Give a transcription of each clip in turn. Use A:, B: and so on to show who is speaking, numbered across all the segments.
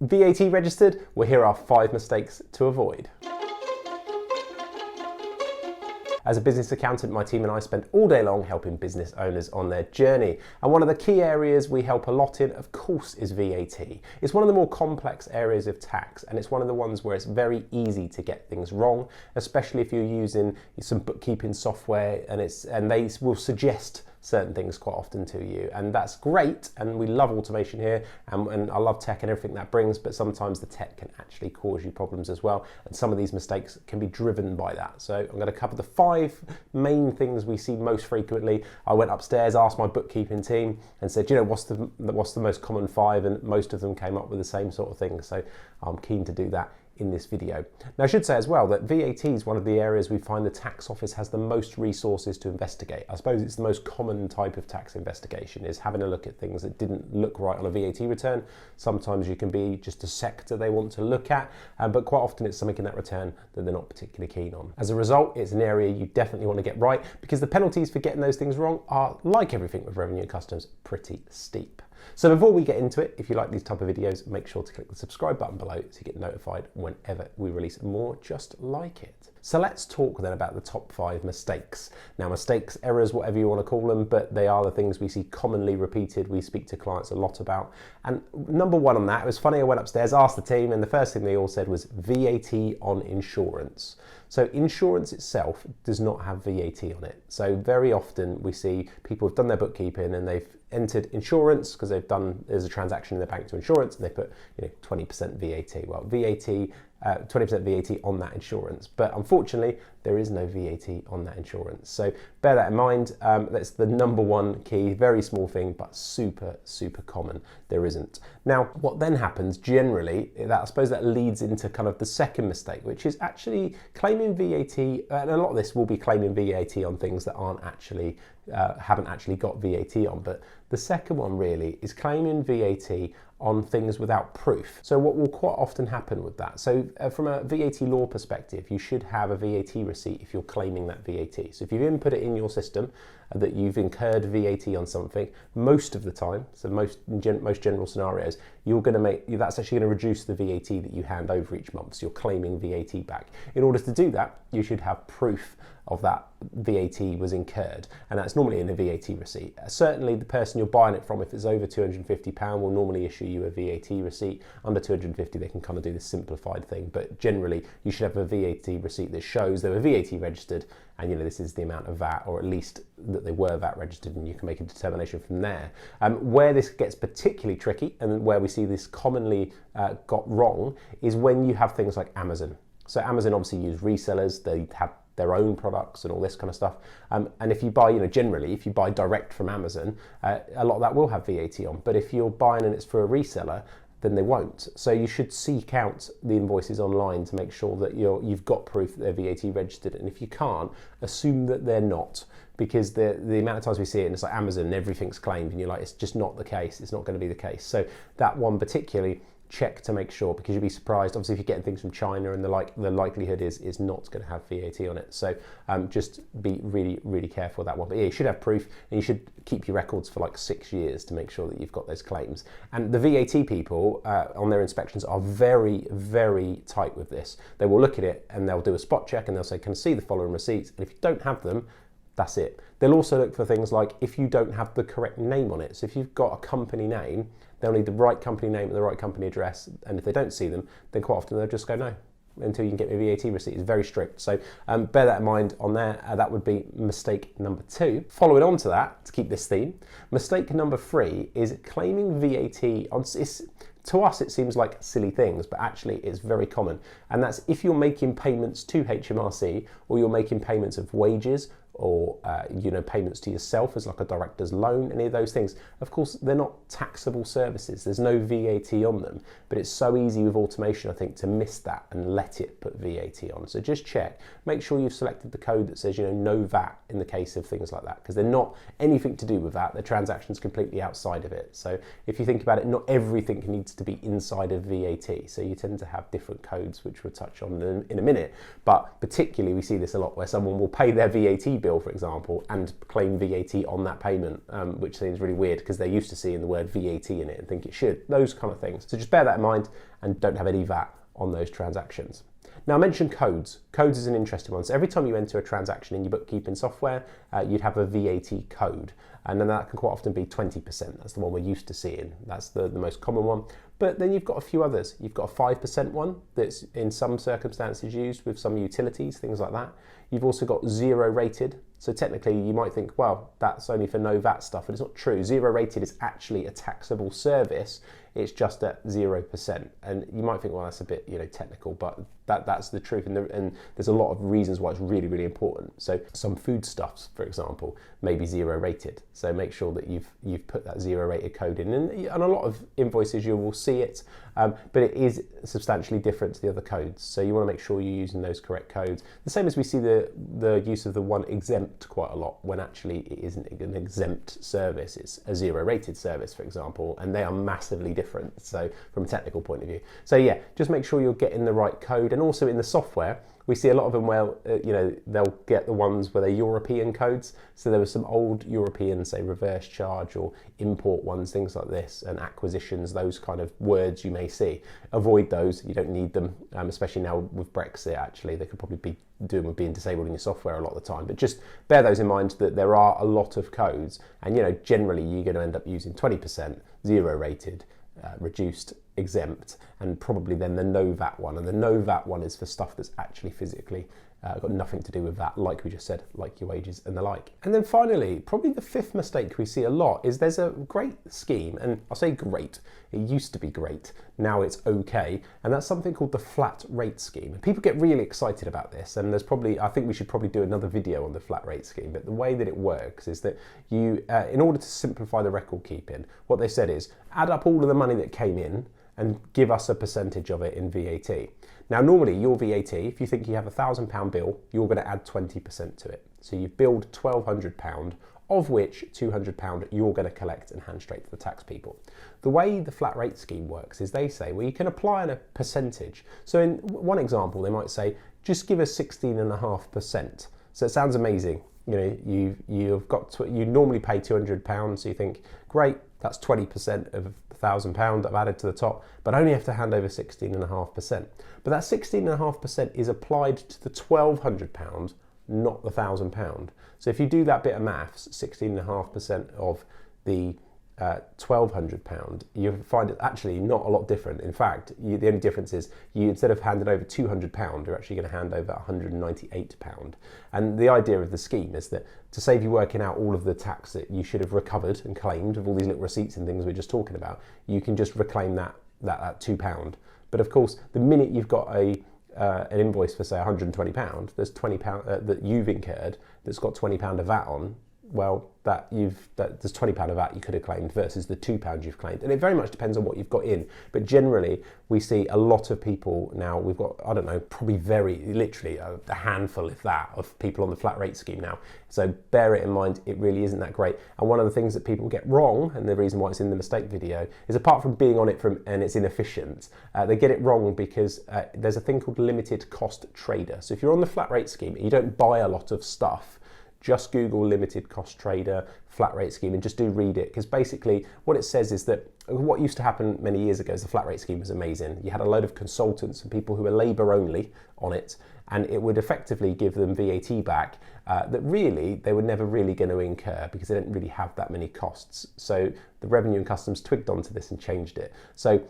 A: VAT registered? Well, here are 5 mistakes to avoid. As a business accountant, my team and I spend all day long helping business owners on their journey. And one of the key areas we help a lot in, of course, is VAT. It's one of the more complex areas of tax, and it's one of the ones where it's very easy to get things wrong, especially if you're using some bookkeeping software and they will suggest certain things quite often to you, and that's great, and we love automation here, and I love tech and everything that brings, but sometimes the tech can actually cause you problems as well, and some of these mistakes can be driven by that. So I'm going to cover the 5 main things we see most frequently. I went upstairs, asked my bookkeeping team and said, what's the most common 5, and most of them came up with the same sort of thing, so I'm keen to do that in this video. Now I should say as well that VAT is one of the areas we find the tax office has the most resources to investigate. I suppose it's the most common type of tax investigation, is having a look at things that didn't look right on a VAT return. Sometimes you can be just a sector they want to look at, but quite often it's something in that return that they're not particularly keen on. As a result, it's an area you definitely want to get right, because the penalties for getting those things wrong are, like everything with revenue and customs, pretty steep. So before we get into it, if you like these type of videos, make sure to click the subscribe button below so you get notified whenever we release more just like it. So let's talk then about the top 5 mistakes. Now, mistakes, errors, whatever you want to call them, but they are the things we see commonly repeated, we speak to clients a lot about. And number 1 on that, it was funny, I went upstairs, asked the team, and the first thing they all said was VAT on insurance. So insurance itself does not have VAT on it. So very often we see people have done their bookkeeping and they've entered insurance because there's a transaction in their bank to insurance, and they put 20% VAT. Well, 20% VAT on that insurance, but unfortunately there is no VAT on that insurance. So bear that in mind. That's the number 1 key, very small thing, but super common. There isn't. Now, what then happens generally, I suppose that leads into kind of the second mistake, which is actually claiming VAT, and a lot of this will be claiming VAT on things that haven't actually got VAT on, but the second one really is claiming VAT on things without proof. So what will quite often happen with that, so from a VAT law perspective, you should have a VAT receipt if you're claiming that VAT. So if you've input it in your system that you've incurred VAT on something, most of the time, so most general scenarios, that's actually going to reduce the VAT that you hand over each month, so you're claiming VAT back. In order to do that, you should have proof of that VAT was incurred, and that's normally in a VAT receipt. Certainly the person you're buying it from, if it's over £250, will normally issue you a VAT receipt. Under 250 they can kind of do this simplified thing, but generally you should have a VAT receipt that shows they were VAT registered, and this is the amount of VAT, or at least that they were VAT registered, and you can make a determination from there. Where this gets particularly tricky, and where we see this commonly got wrong, is when you have things like Amazon. So Amazon obviously use resellers, they have their own products and all this kind of stuff. And if you buy, generally, if you buy direct from Amazon, a lot of that will have VAT on. But if you're buying and it's for a reseller, then they won't. So you should seek out the invoices online to make sure that you've got proof that they're VAT registered. And if you can't, assume that they're not, because the amount of times we see it, and it's like Amazon, everything's claimed, and you're like, it's just not the case. It's not going to be the case. So that one particularly, check to make sure, because you'll be surprised. Obviously, if you're getting things from China, and the likelihood is it's not going to have VAT on it. So just be really careful with that one. But yeah, you should have proof, and you should keep your records for like 6 years to make sure that you've got those claims. And the VAT people on their inspections are very tight with this. They will look at it and they'll do a spot check and they'll say, can I see the following receipts? And if you don't have them, that's it. They'll also look for things like if you don't have the correct name on it. So if you've got a company name, they'll need the right company name and the right company address. And if they don't see them, then quite often they'll just go no until you can get your VAT receipt. It's very strict. So bear that in mind on there. That would be mistake number 2. Following on to that, to keep this theme, mistake number 3 is claiming VAT on, to us it seems like silly things, but actually it's very common. And that's if you're making payments to HMRC, or you're making payments of wages, or payments to yourself as like a director's loan, any of those things. Of course, they're not taxable services. There's no VAT on them, but it's so easy with automation, I think, to miss that and let it put VAT on. So just check, make sure you've selected the code that says, no VAT in the case of things like that, because they're not anything to do with that. The transaction's completely outside of it. So if you think about it, not everything needs to be inside of VAT. So you tend to have different codes, which we'll touch on in a minute. But particularly we see this a lot where someone will pay their VAT bill, for example, and claim VAT on that payment, which seems really weird because they're used to seeing the word VAT in it and think it should, those kind of things. So just bear that in mind and don't have any VAT on those transactions. Now I mentioned codes. Codes is an interesting one. So every time you enter a transaction in your bookkeeping software, you'd have a VAT code. And then that can quite often be 20%. That's the one we're used to seeing. That's the most common one. But then you've got a few others. You've got a 5% one that's in some circumstances used with some utilities, things like that. You've also got 0 rated. So technically you might think, well, that's only for no VAT stuff, but it's not true. 0 rated is actually a taxable service. It's just at 0%. And you might think, well, that's a bit, technical, but that's the truth. And there's a lot of reasons why it's really, really important. So some foodstuffs, for example, may be 0 rated. So make sure that you've put that 0 rated code in. And a lot of invoices you will see it, but it is substantially different to the other codes. So you want to make sure you're using those correct codes. The same as we see the use of the one exempt quite a lot, when actually it isn't an exempt service. It's a 0 rated service, for example, and they are massively different. So from a technical point of view. So yeah, just make sure you're getting the right code. And also in the software, we see a lot of them where, they'll get the ones where they're European codes. So there were some old European, say, reverse charge or import ones, things like this, and acquisitions, those kind of words you may see. Avoid those. You don't need them, especially now with Brexit, actually. They could probably be doing with being disabled in your software a lot of the time. But just bear those in mind that there are a lot of codes. And, generally you're going to end up using 20%, 0 rated, reduced, exempt, and probably then the no VAT one. And the no VAT one is for stuff that's actually physically got nothing to do with that, like we just said, like your wages and the like. And then finally, probably the fifth mistake we see a lot is there's a great scheme, and I'll say great, it used to be great, now it's okay, and that's something called the flat rate scheme. And people get really excited about this, and I think we should probably do another video on the flat rate scheme. But the way that it works is that you, in order to simplify the record keeping, what they said is add up all of the money that came in and give us a percentage of it in VAT. Now, normally your VAT, if you think you have a £1,000 bill, you're going to add 20% to it. So you billed £1,200, of which £200 you're going to collect and hand straight to the tax people. The way the flat rate scheme works is they say, well, you can apply a percentage. So in one example, they might say, just give us 16.5%. So it sounds amazing. You normally pay £200, so you think, great, that's 20% of £1,000 I've added to the top, but I only have to hand over 16.5%. But that 16.5% is applied to the £1,200, not the £1,000. So if you do that bit of maths, 16.5% of the £1,200, you find it actually not a lot different. In fact, the only difference is instead of handing over £200, you're actually going to hand over £198. And the idea of the scheme is that to save you working out all of the tax that you should have recovered and claimed with all these little receipts and things we're just talking about, you can just reclaim that £2. But of course, the minute you've got an invoice for say £120, there's £20 that you've incurred that's got £20 of VAT on. Well, there's £20 of VAT you could have claimed versus the £2 you've claimed. And it very much depends on what you've got in. But generally, we see a lot of people now, we've got, I don't know, probably literally a handful, if that, of people on the flat rate scheme now. So bear it in mind, it really isn't that great. And one of the things that people get wrong, and the reason why it's in the mistake video, is apart from being on it and it's inefficient, they get it wrong because there's a thing called limited cost trader. So if you're on the flat rate scheme and you don't buy a lot of stuff, just Google limited cost trader flat rate scheme and just do read it, because basically what it says is that what used to happen many years ago is the flat rate scheme was amazing. You had a load of consultants and people who were labour only on it, and it would effectively give them VAT back that really they were never really going to incur because they didn't really have that many costs. So the Revenue and Customs twigged onto this and changed it. So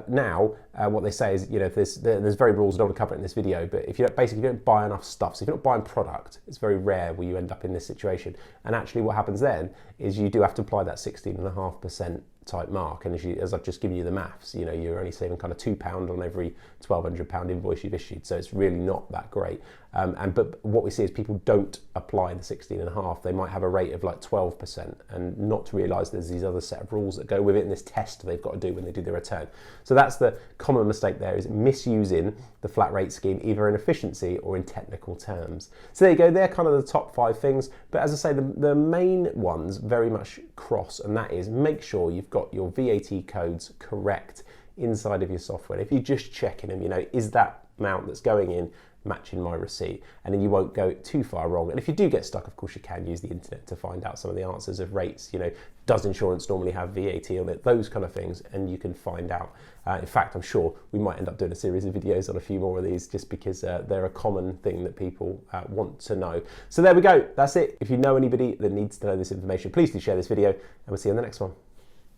A: now what they say is, there's very rules, I don't want to cover it in this video, but if you don't buy enough stuff, so if you're not buying product, it's very rare where you end up in this situation. And actually what happens then is you do have to apply that 16.5% type mark, and as I've just given you the maths, you're only saving kind of £2 on every £1,200 invoice you've issued, so it's really not that great. But what we see is people don't apply the 16.5. They might have a rate of like 12% and not realise there's these other set of rules that go with it in this test they've got to do when they do their return. So that's the common mistake there, is misusing the flat rate scheme either in efficiency or in technical terms. So there you go, they're kind of the top 5 things. But as I say, the main ones very much cross, and that is make sure you've got your VAT codes correct inside of your software. If you're just checking them, is that amount that's going in matching my receipt, and then you won't go too far wrong. And if you do get stuck, of course you can use the internet to find out some of the answers of rates. Does insurance normally have VAT on it? Those kind of things, and you can find out. In fact, I'm sure we might end up doing a series of videos on a few more of these, just because they're a common thing that people want to know. So there we go, that's it. If you know anybody that needs to know this information, please do share this video, and we'll see you in the next one.